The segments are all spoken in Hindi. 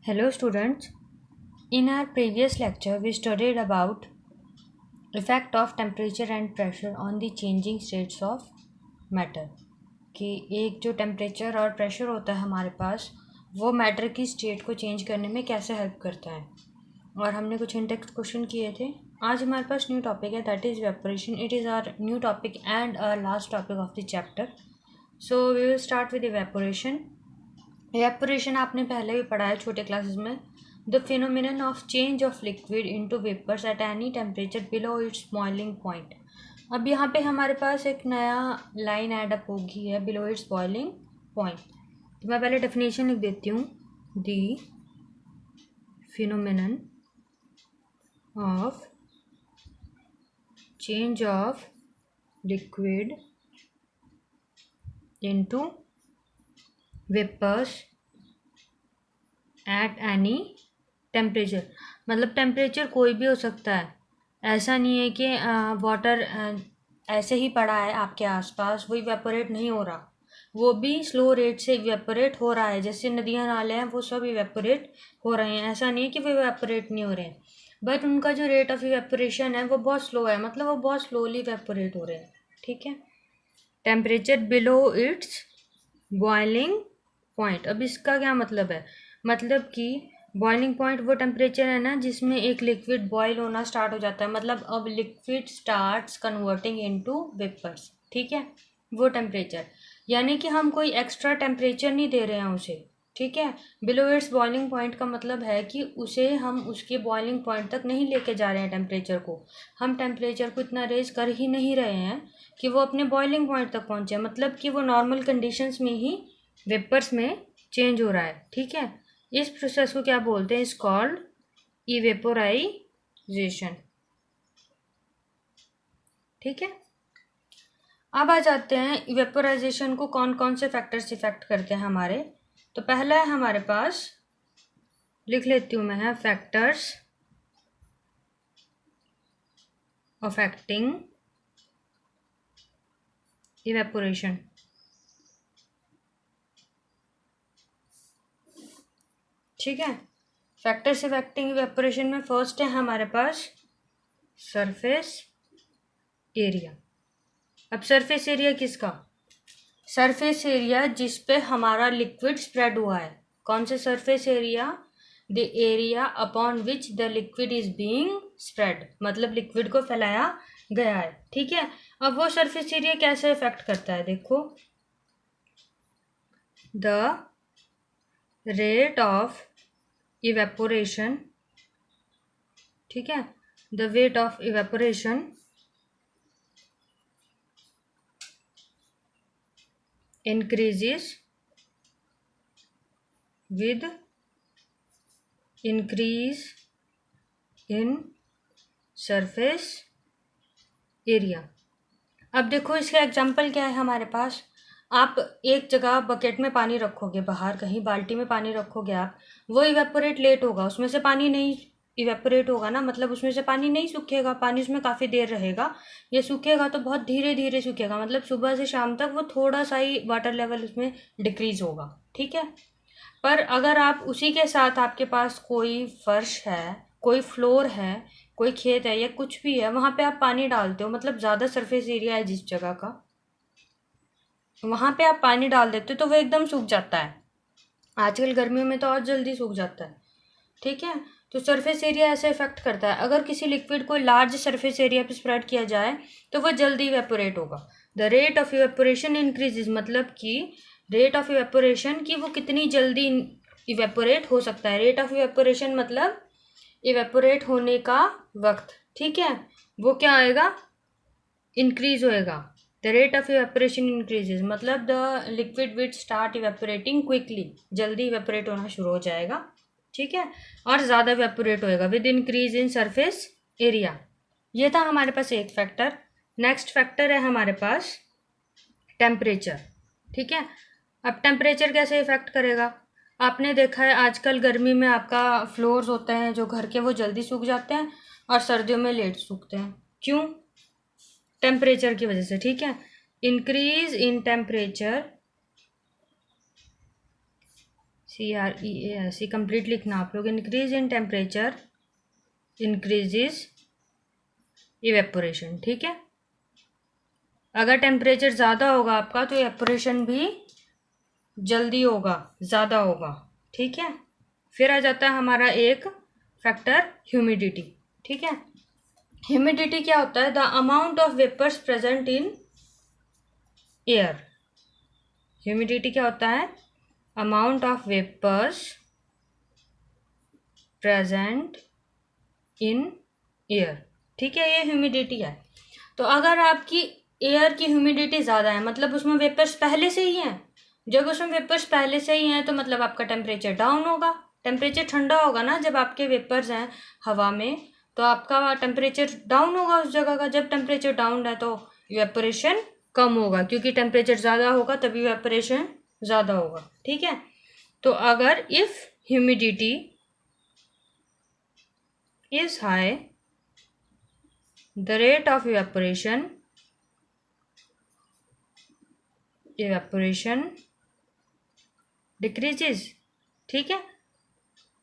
Hello students. In our previous lecture we studied about effect of temperature and pressure on the changing states of matter कि एक जो टेम्परेचर और प्रेशर होता है हमारे पास वो मैटर की स्टेट को चेंज करने में कैसे हेल्प करता है और हमने कुछ इंडेक्स क्वेश्चन किए थे। आज हमारे पास न्यू टॉपिक है that is evaporation. It is our new topic and our last topic of the chapter. So we will start with evaporation. Evaporation आपने पहले भी पढ़ा है छोटे क्लासेस में। The phenomenon of change of liquid into vapours at any temperature below its boiling point. अब यहाँ पे हमारे पास एक नया लाइन ऐड अप होगी है बिलो इट्स बॉइलिंग पॉइंट। तो मैं पहले डेफिनेशन लिख देती हूँ। The phenomenon of change of liquid into vapours at any temperature, मतलब टेम्परेचर कोई भी हो सकता है। ऐसा नहीं है कि वाटर ऐसे ही पड़ा है आपके आसपास वो इवेपोरेट नहीं हो रहा, वो भी स्लो रेट से इवेपोरेट हो रहा है। जैसे नदियाँ नाले हैं वो सब इवेपोरेट हो रहे हैं, ऐसा नहीं है कि वो इवेपोरेट नहीं हो रहे हैं, बट उनका जो रेट ऑफ इवेपोरेशन है वो बहुत स्लो है, मतलब वो बहुत स्लोली इवेपोरेट हो रहे हैं। ठीक है, temperature below its boiling point. अब इसका क्या मतलब है, मतलब कि बॉइलिंग पॉइंट वो टेम्परेचर है ना जिसमें एक लिक्विड बॉयल होना स्टार्ट हो जाता है, मतलब अब liquid starts converting into vapours. ठीक है, वो टेम्परेचर, यानी कि हम कोई एक्स्ट्रा टेम्परेचर नहीं दे रहे हैं उसे। ठीक है, बिलो इट्स बॉइलिंग पॉइंट का मतलब है कि उसे हम उसके बॉइलिंग पॉइंट तक नहीं लेके जा रहे हैं टेम्परेचर को। हम टेम्परेचर को इतना रेज कर ही नहीं रहे हैं कि वो अपने बॉइलिंग पॉइंट तक पहुँचे, मतलब कि वो नॉर्मल कंडीशंस में ही वेपर्स में चेंज हो रहा है। ठीक है, इस प्रोसेस को क्या बोलते हैं, इज कॉल्ड इवेपोराइजेशन। ठीक है, अब आ जाते हैं इवेपोराइजेशन को कौन कौन से फैक्टर्स इफेक्ट करते हैं हमारे। तो पहला है हमारे पास, लिख लेती हूँ मैं, है फैक्टर्स अफेक्टिंग इवेपोरेशन। ठीक है, फैक्टर्स इफेक्टिंग इवेपोरेशन में फर्स्ट है हमारे पास सरफेस एरिया। अब सरफेस एरिया किसका, सरफेस एरिया जिस पे हमारा लिक्विड स्प्रेड हुआ है। कौन से surface area, the area upon which the liquid is being spread, मतलब लिक्विड को फैलाया गया है। ठीक है, अब वो सरफेस एरिया कैसे इफेक्ट करता है, देखो, द रेट ऑफ इवेपोरेशन। ठीक है, the rate of evaporation increases with increase in surface area। अब देखो इसका एग्जांपल क्या है हमारे पास, आप एक जगह बकेट में पानी रखोगे, बाहर कहीं बाल्टी में पानी रखोगे आप, वो इवेपोरेट लेट होगा, उसमें से पानी नहीं इवेपोरेट होगा ना, मतलब उसमें से पानी नहीं सूखेगा, पानी उसमें काफ़ी देर रहेगा। ये सूखेगा तो बहुत धीरे धीरे सूखेगा, मतलब सुबह से शाम तक वो थोड़ा सा ही वाटर लेवल उसमें डिक्रीज होगा। ठीक है, पर अगर आप उसी के साथ आपके पास कोई फर्श है, कोई फ्लोर है, कोई खेत है या कुछ भी है, वहाँ पे आप पानी डालते हो, मतलब ज़्यादा सरफेस एरिया है जिस जगह का, वहाँ पे आप पानी डाल देते हो तो वो एकदम सूख जाता है। आजकल गर्मियों में तो और जल्दी सूख जाता है। ठीक है, तो सरफेस एरिया ऐसे इफेक्ट करता है। अगर किसी लिक्विड को लार्ज सरफेस एरिया पे स्प्रेड किया जाए तो वो जल्दी इवेपोरेट होगा। The rate of evaporation increases, मतलब कि रेट ऑफ इवेपोरेशन की वो कितनी जल्दी इवेपोरेट हो सकता है। रेट ऑफ इवेपोरेशन मतलब इवेपोरेट होने का वक्त। ठीक है, वो क्या आएगा, इंक्रीज होएगा। The rate of evaporation increases, मतलब the liquid will start evaporating quickly, जल्दी इवेपोरेट होना शुरू हो जाएगा। ठीक है, और ज़्यादा इवेपोरेट होएगा with increase in surface area. ये था हमारे पास एक फैक्टर। नेक्स्ट फैक्टर है हमारे पास टेम्परेचर। ठीक है, अब टेम्परेचर कैसे इफेक्ट करेगा, आपने देखा है आजकल गर्मी में आपका फ्लोर्स होते हैं जो घर के वो जल्दी सूख जाते हैं और सर्दियों में लेट सूखते हैं। क्यों, टेम्परेचर की वजह से। ठीक है, increase in temperature CREAS complete लिखना आप लोग। Increase in temperature increases evaporation, ठीक है। अगर टेम्परेचर ज़्यादा होगा आपका तो इवेपोरेशन भी जल्दी होगा, ज़्यादा होगा, ठीक है। फिर आ जाता है हमारा एक फैक्टर ह्यूमिडिटी, ठीक है। ह्यूमिडिटी क्या होता है? The amount of vapours present in air. Humidity क्या होता है? Amount of vapours present in air, ठीक है। ये ह्यूमिडिटी है। तो अगर आपकी एयर की ह्यूमिडिटी ज़्यादा है मतलब उसमें वेपर्स पहले से ही हैं। जब उसमें वेपर्स पहले से ही हैं तो मतलब आपका टेम्परेचर डाउन होगा। टेम्परेचर ठंडा होगा ना जब आपके वेपर्स हैं हवा में, तो आपका टेम्परेचर डाउन होगा उस जगह का। जब टेम्परेचर डाउन है तो इवेपोरेशन कम होगा, क्योंकि टेम्परेचर ज़्यादा होगा तभी इवेपोरेशन ज़्यादा होगा, ठीक है। तो अगर if humidity is high the rate of evaporation decreases, ठीक है।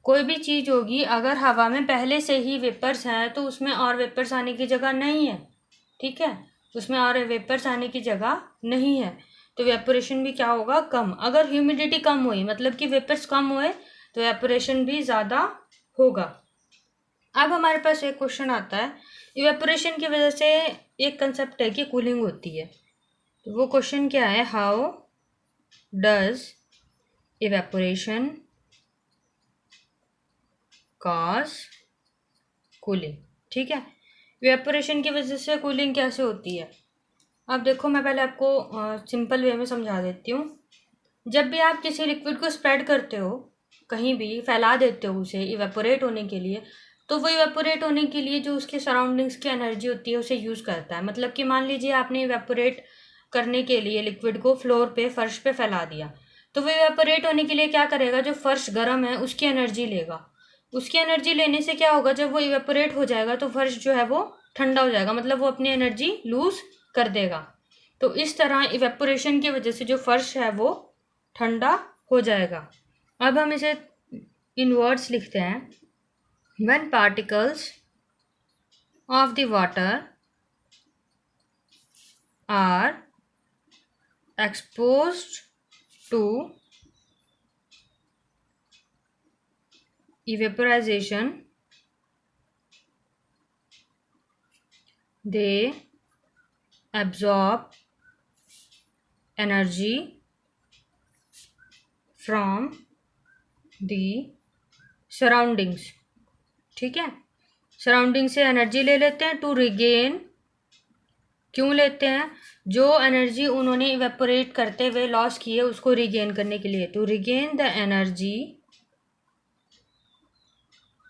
कोई भी चीज़ होगी अगर हवा में पहले से ही वेपर्स हैं तो उसमें और वेपर्स आने की जगह नहीं है, ठीक है। उसमें और वेपर्स आने की जगह नहीं है तो इवेपोरेशन भी क्या होगा? कम। अगर ह्यूमिडिटी कम हुई मतलब कि वेपर्स कम हुए तो इवेपोरेशन भी ज़्यादा होगा। अब हमारे पास एक क्वेश्चन आता है, इवेपोरेशन की वजह से एक कंसेप्ट है कि कूलिंग होती है। तो वो क्वेश्चन क्या है? How does evaporation cause cooling, ठीक है। इवेपोरेशन की वजह से कूलिंग कैसे होती है? अब देखो मैं पहले आपको सिंपल वे में समझा देती हूँ। जब भी आप किसी लिक्विड को स्प्रेड करते हो, कहीं भी फैला देते हो उसे इवेपोरेट होने के लिए, तो वो इवेपोरेट होने के लिए जो उसके सराउंडिंग्स की एनर्जी होती है उसे यूज़ करता है। मतलब कि मान लीजिए आपने इवेपोरेट करने के लिए लिक्विड को फ्लोर पे, फर्श पे फैला दिया, तो वो इवेपोरेट होने के लिए क्या करेगा? जो फर्श गर्म है उसकी एनर्जी लेगा। उसकी एनर्जी लेने से क्या होगा? जब वो इवेपोरेट हो जाएगा तो फर्श जो है वो ठंडा हो जाएगा, मतलब वो अपनी एनर्जी लूज कर देगा। तो इस तरह इवेपोरेशन की वजह से जो फर्श है वो ठंडा हो जाएगा। अब हम इसे इन वर्ड्स लिखते हैं। When particles of the water are exposed to evaporization, they absorb energy from the surroundings, ठीक है। सराउंडिंग से एनर्जी ले लेते हैं टू रिगेन। क्यों लेते हैं? जो एनर्जी उन्होंने इवेपोरेट करते हुए लॉस की है उसको रिगेन करने के लिए। To regain the energy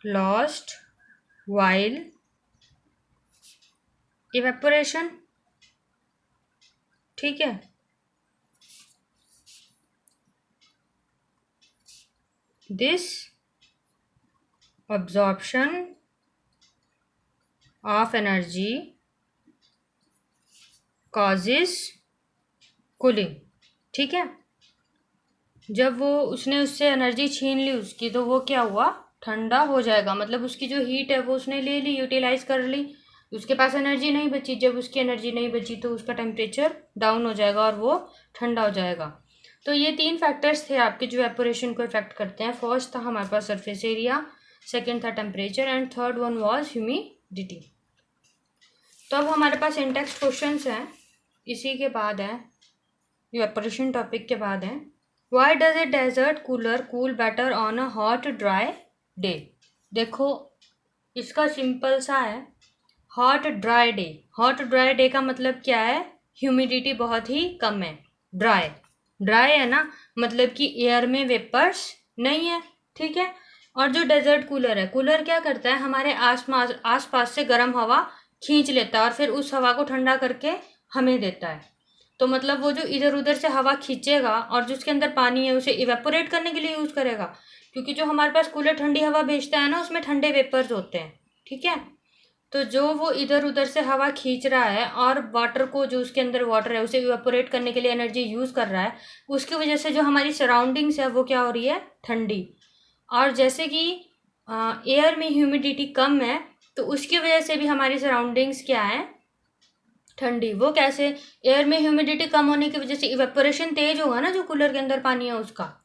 lost while evaporation, ठीक है। This absorption of energy causes cooling, ठीक है। जब वो उसने उससे एनर्जी छीन ली उसकी तो वो क्या हुआ? ठंडा हो जाएगा। मतलब उसकी जो हीट है वो उसने ले ली, यूटिलाइज कर ली, उसके पास एनर्जी नहीं बची। जब उसकी एनर्जी नहीं बची तो उसका टेम्परेचर डाउन हो जाएगा और वो ठंडा हो जाएगा। तो ये 3 फैक्टर्स थे आपके जो इवेपोरेशन को इफेक्ट करते हैं। फर्स्ट था हमारे पास सरफेस एरिया, सेकेंड था temperature and third one was humidity. तो अब हमारे पास इंटेक्स क्वेश्चंस हैं, इसी के बाद है इवेपोरेशन टॉपिक के बाद है। Why does a desert cooler cool better on a hot dry day? देखो इसका सिंपल सा है, hot dry day. Hot dry day का मतलब क्या है? ह्यूमिडिटी बहुत ही कम है, ड्राई। ड्राई है ना, मतलब कि एयर में वेपर्स नहीं है, ठीक है। और जो डेजर्ट कूलर है, कूलर क्या करता है? हमारे आसपास से गर्म हवा खींच लेता है और फिर उस हवा को ठंडा करके हमें देता है। तो मतलब वो जो इधर उधर से हवा खींचेगा और जो उसके अंदर पानी है उसे इवेपोरेट करने के लिए यूज़ करेगा, क्योंकि जो हमारे पास कूलर ठंडी हवा भेजता है ना उसमें ठंडे वेपर्स होते हैं, ठीक है। तो जो वो इधर उधर से हवा खींच रहा है और वाटर को, जो उसके अंदर वाटर है, उसे इवेपोरेट करने के लिए एनर्जी यूज़ कर रहा है, उसकी वजह से जो हमारी सराउंडिंग्स है वो क्या हो रही है, ठंडी। और जैसे कि एयर में ह्यूमिडिटी कम है, तो उसकी वजह से भी हमारी सराउंडिंग्स क्या है, ठंडी। वो कैसे? एयर में ह्यूमिडिटी कम होने की वजह से इवेपोरेशन तेज होगा ना, जो कूलर के अंदर पानी है उसका,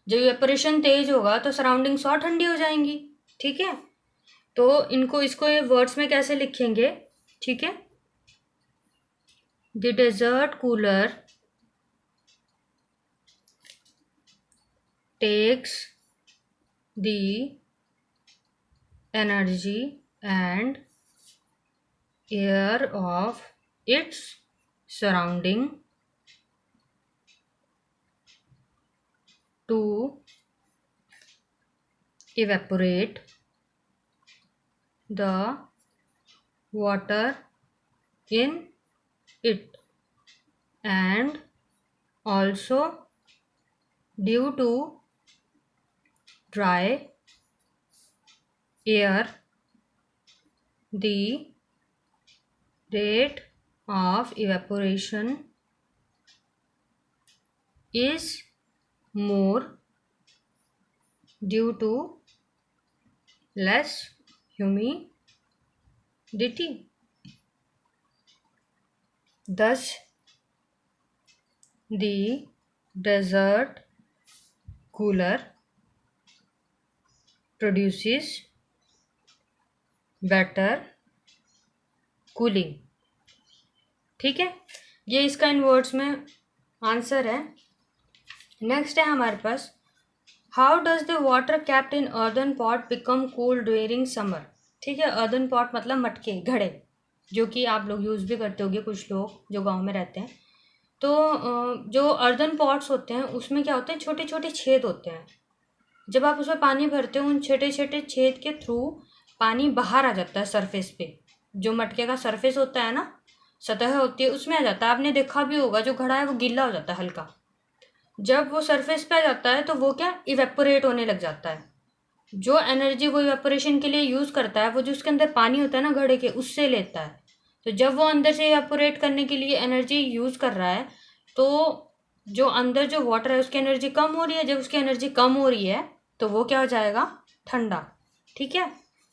जब इवेपोरेशन तेज होगा तो सराउंडिंग्स और ठंडी हो जाएंगी। ठीक है, तो इसको वर्ड्स में कैसे लिखेंगे? ठीक है, the desert cooler takes the energy and air of its surrounding to evaporate the water in it, and also due to dry air the rate of evaporation is more due to less humidity. Thus, the desert cooler produces better cooling. ठीक है, ये इसका इन वर्ड्स में आंसर है। नेक्स्ट है हमारे पास, how does the water kept in earthen pot become cool during summer. ठीक है, अर्दन पॉट मतलब मटके, घड़े, जो कि आप लोग यूज़ भी करते होंगे, कुछ लोग जो गांव में रहते हैं। तो जो अर्दन पॉट्स होते हैं उसमें क्या होते हैं, छोटे छोटे छेद होते हैं। जब आप उसमें पानी भरते हो, उन छोटे छोटे छेद के थ्रू पानी बाहर आ जाता है सरफेस पे। जो मटके का सरफेस होता है ना, सतह होती है, उसमें आ जाता है। आपने देखा भी होगा, जो घड़ा है वो गीला हो जाता है हल्का, जब वो सरफेस पे आ जाता है तो वो क्या, इवेपोरेट होने लग जाता है। जो एनर्जी वो इवेपोरेशन के लिए यूज़ करता है, वो जो उसके अंदर पानी होता है ना घड़े के, उससे लेता है। तो जब वो अंदर से इवेपोरेट करने के लिए एनर्जी यूज़ कर रहा है, तो जो अंदर जो वाटर है उसकी एनर्जी कम हो रही है। जब उसकी एनर्जी कम हो रही है तो वो क्या हो जाएगा, ठंडा। ठीक है,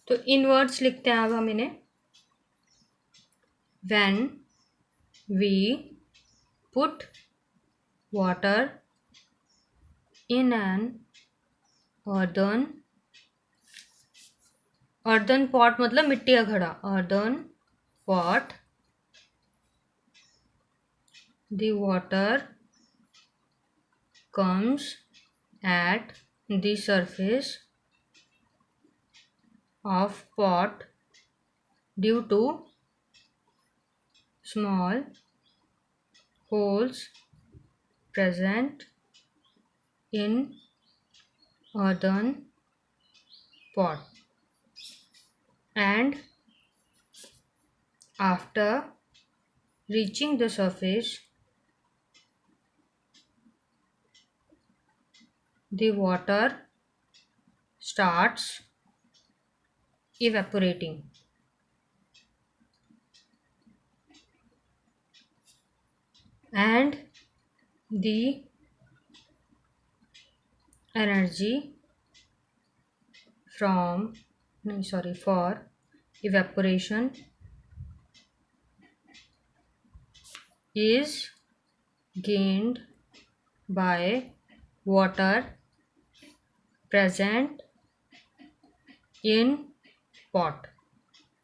तो इन वर्ड्स लिखते हैं अब हम इन्हें। When we put water in an earthen pot मतलब मिट्टी का घड़ा, earthen pot, the water comes at the surface of pot due to small holes present in earthen pot, and after reaching the surface the water starts evaporating. And the energy for evaporation is gained by water present in pot.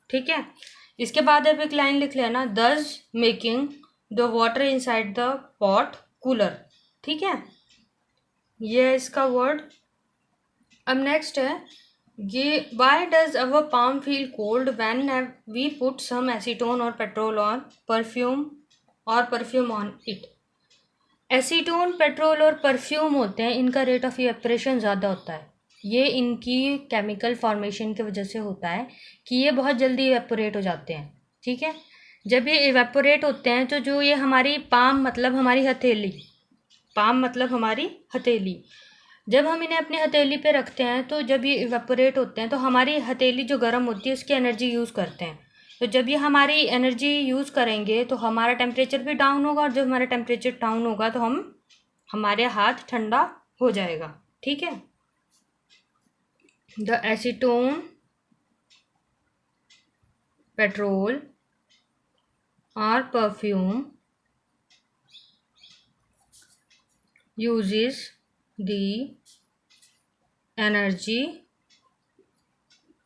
ठीक है, इसके बाद अब एक लाइन लिख लेना, thus making the water inside the pot cooler. ठीक है, ये है इसका वर्ड। अब नेक्स्ट है, ये why does our palm feel cold when we put some acetone और पेट्रोल और perfume on it. Acetone, petrol और परफ्यूम होते हैं, इनका रेट ऑफ इवेपोरेशन ज़्यादा होता है। ये इनकी केमिकल फॉर्मेशन की वजह से होता है कि ये बहुत जल्दी इवेपोरेट हो जाते हैं। ठीक है, जब ये इवेपोरेट होते हैं तो जो ये हमारी पाम मतलब हमारी हथेली, जब हम इन्हें अपनी हथेली पे रखते हैं तो जब ये इवेपोरेट होते हैं तो हमारी हथेली जो गर्म होती है उसकी एनर्जी यूज़ करते हैं। तो जब ये हमारी एनर्जी यूज़ करेंगे तो हमारा टेम्परेचर भी डाउन होगा, और जब हमारा टेम्परेचर डाउन होगा तो हमारे हाथ ठंडा हो जाएगा। ठीक है। द एसीटोन, पेट्रोल और perfume uses the energy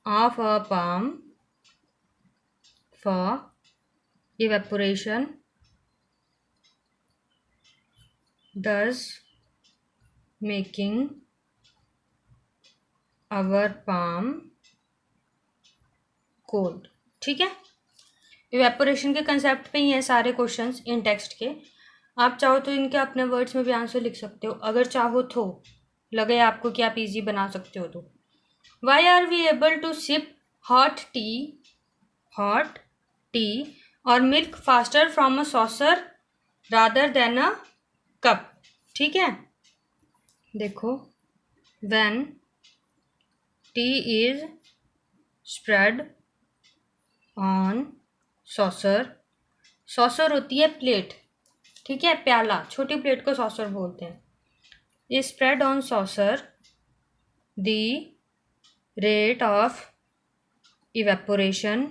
of a palm for evaporation, thus making our palm cold। ठीक है। इवेपोरेशन के कंसेप्ट पे ही हैं सारे क्वेश्चंस इन टेक्स्ट के। आप चाहो तो इनके अपने वर्ड्स में भी आंसर लिख सकते हो, अगर चाहो तो, लगे आपको कि आप इजी बना सकते हो तो। Why are we able to sip hot tea और milk faster from a saucer rather than a cup. ठीक है। देखो, when tea is spread on saucer होती है प्लेट, ठीक है, प्याला, छोटी प्लेट को सॉसर बोलते हैं। ये spread on saucer, the rate of evaporation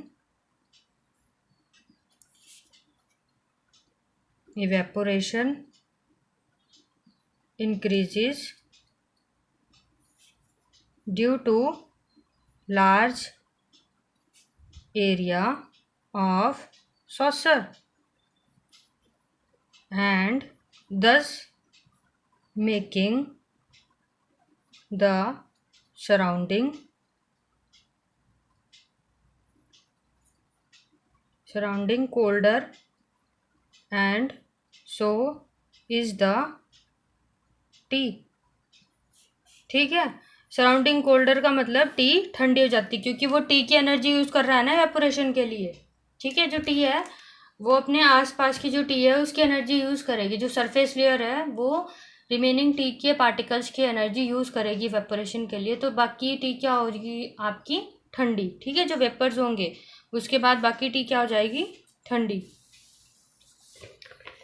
increases due to large area of saucer and thus making the surrounding colder, and so is the tea। ठीक है। सराउंडिंग कोल्डर का मतलब टी ठंडी हो जाती है, क्योंकि वो टी की एनर्जी यूज कर रहा है ना एवेपोरेशन के लिए। ठीक है। जो टी है वो अपने आसपास की जो टी है उसकी एनर्जी यूज करेगी, जो सरफेस लेयर है वो रिमेनिंग टी के पार्टिकल्स की एनर्जी यूज करेगी वेपोरेशन के लिए, तो बाकी टी क्या होगी आपकी ठंडी। ठीक है। जो वेपर्स होंगे उसके बाद बाकी टी क्या हो जाएगी, ठंडी।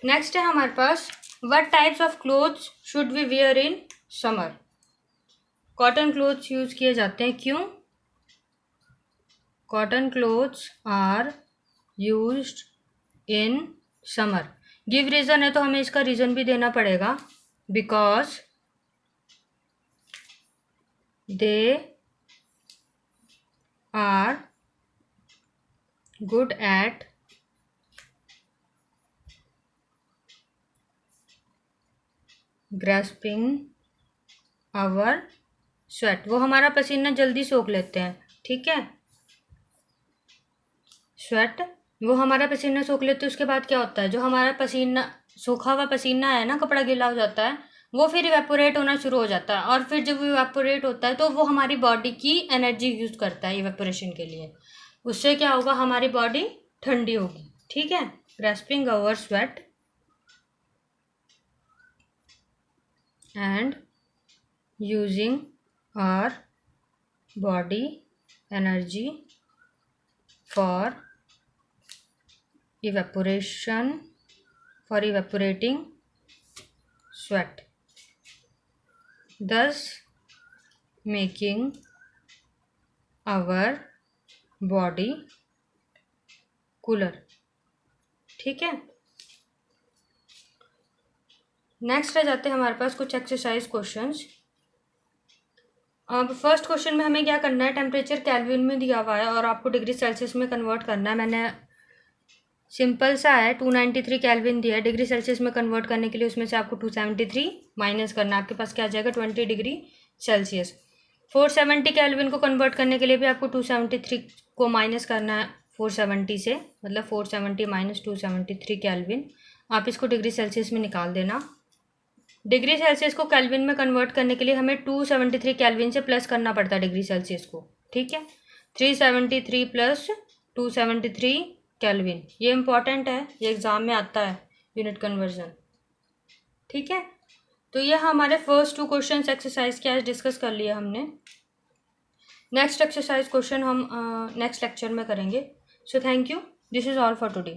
नेक्स्ट है हमारे पास, what types of clothes should we wear in summer. Cotton clothes use किए जाते हैं। क्यों? Cotton clothes are used in summer. Give reason है तो हमें इसका रीजन भी देना पड़ेगा। Because they are good at grasping our sweat. वो हमारा पसीना जल्दी सोख लेते हैं। ठीक है। स्वेट, वो हमारा पसीना सोख लेते हैं। उसके बाद क्या होता है, जो हमारा पसीना, सूखा हुआ पसीना है ना, कपड़ा गीला हो जाता है, वो फिर इवेपोरेट होना शुरू हो जाता है, और फिर जब इवेपोरेट होता है तो वो हमारी बॉडी की एनर्जी यूज करता है इवेपोरेशन के लिए। उससे क्या होगा, हमारी बॉडी ठंडी होगी। ठीक है। Grasping our sweat and using our body energy for evaporating sweat, thus making our body cooler। ठीक है। नेक्स्ट रह जाते हैं हमारे पास कुछ एक्सरसाइज क्वेश्चंस। अब फर्स्ट क्वेश्चन में हमें क्या करना है, टेम्परेचर केल्विन में दिया हुआ है और आपको डिग्री सेल्सियस में कन्वर्ट करना है। मैंने सिंपल सा है, 293 केल्विन दिया है। डिग्री सेल्सियस में कन्वर्ट करने के लिए उसमें से आपको 273 माइनस करना है, आपके पास क्या आ जाएगा, 20 डिग्री सेल्सियस। 470 केल्विन को कन्वर्ट करने के लिए भी आपको 273 को माइनस करना है 470 से, मतलब 470 माइनस 273 केल्विन। आप इसको डिग्री सेल्सियस में निकाल देना। डिग्री सेल्सियस को केल्विन में कन्वर्ट करने के लिए हमें 273 केल्विन से प्लस करना पड़ता है डिग्री सेल्सियस को। ठीक है। 373 प्लस 273 केल्विन, ये इंपॉर्टेंट है, ये एग्जाम में आता है, यूनिट कन्वर्जन। ठीक है। तो ये हमारे फर्स्ट 2 क्वेश्चन एक्सरसाइज के आज डिस्कस कर लिया हमने। नेक्स्ट एक्सरसाइज क्वेश्चन हम नेक्स्ट लेक्चर में करेंगे। So thank you. This is all for today.